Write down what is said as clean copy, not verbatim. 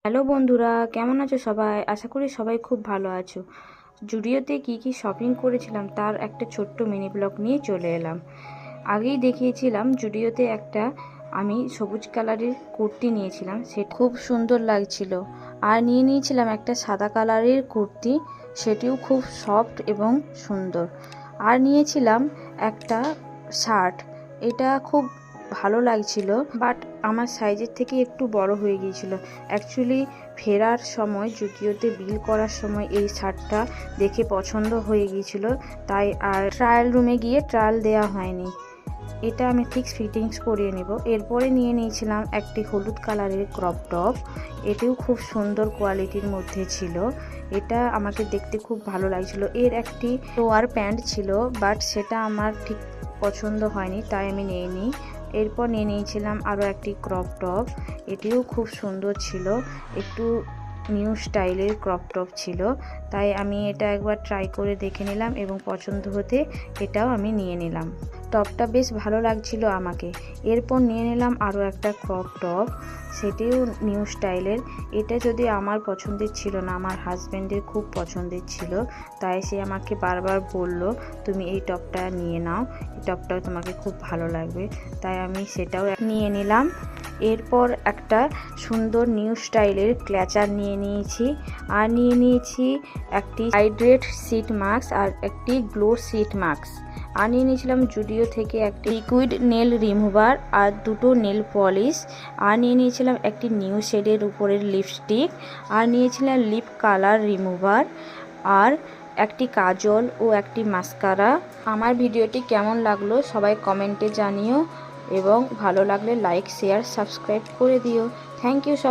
Hello বন্ধুরা, কেমন আছো সবাই? আশা করি সবাই খুব ভালো আছো। জুডিওতে কি কি শপিং করেছিলাম তার একটা ছোট্ট মিনি ব্লগ নিয়ে চলে এলাম। আগেই দেখিয়েছিলাম জুডিওতে একটা আমি সবুজ কালারের কুর্তি নিয়েছিলাম, সেটা খুব সুন্দর লাগছিল। আর নিয়েছিলাম একটা সাদা কালারের কুর্তি, সেটিও খুব সফট এবং সুন্দর। আর নিয়েছিলাম একটা শার্ট, এটা খুব ভালো লাগছিল, বাট আমার সাইজের থেকে একটু বড় হয়ে গিয়েছিল। অ্যাকচুয়ালি ফেরার সময় জুডিওতে বিল করার সময় এই শার্টটা দেখে পছন্দ হয়ে গিয়েছিল, তাই আর ট্রায়াল রুমে গিয়ে ট্রায়াল দেওয়া হয়নি। এটা আমি ঠিক ফিটিংস করিয়ে নেব। এরপরে নিয়েছিলাম একটি হলুদ কালারের ক্রপ টপ, এটিও খুব সুন্দর কোয়ালিটির মধ্যে ছিল। এটা আমাকে দেখতে খুব ভালো লাগছিল। এর একটি লোয়ার প্যান্ট ছিল, বাট সেটা আমার ঠিক পছন্দ হয়নি, তাই আমি নিইনি। এরপর নিয়েছিলাম আরও একটি ক্রপ টপ, এটিও খুব সুন্দর ছিল, একটু নিউ স্টাইলের ক্রপ টপ ছিল, তাই আমি এটা একবার ট্রাই করে দেখে নিলাম এবং পছন্দ হতে এটাও আমি নিয়ে নিলাম। টপটা বেশ ভালো লাগছিল আমাকে। এরপর নিয়ে নিলাম আরও একটা ক্রপ টপ, সেটিও নিউ স্টাইলের। এটা যদি আমার পছন্দের ছিল না, আমার হাজব্যান্ডের খুব পছন্দের ছিল, তাই সে আমাকে বারবার বলল তুমি এই টপটা নিয়ে নাও, এই টপটাও তোমাকে খুব ভালো লাগবে, তাই আমি সেটাও নিয়ে নিলাম। এরপর একটা সুন্দর নিউ স্টাইলের ক্ল্যাচার নিয়ে নিয়েছি, আর নিয়ে নিয়েছি একটি হাইড্রেট সিট মাস্ক আর একটি গ্লো সিট মাস্ক। আর নিয়ে নিয়েছিলাম জুডিও থেকে একটি লিকুইড নেল রিমুভার আর দুটো নেল পলিশ। আর নিয়ে নিয়েছিলাম একটি নিউ শেডের উপরের লিপস্টিক, আর নিয়েছিলাম লিপ কালার রিমুভার, আর একটি কাজল ও একটি মাস্কারা। আমার ভিডিওটি কেমন লাগলো সবাই কমেন্টে জানিও, এবং ভালো লাগলে লাইক শেয়ার সাবস্ক্রাইব করে দিও। থ্যাংক ইউ সবাই।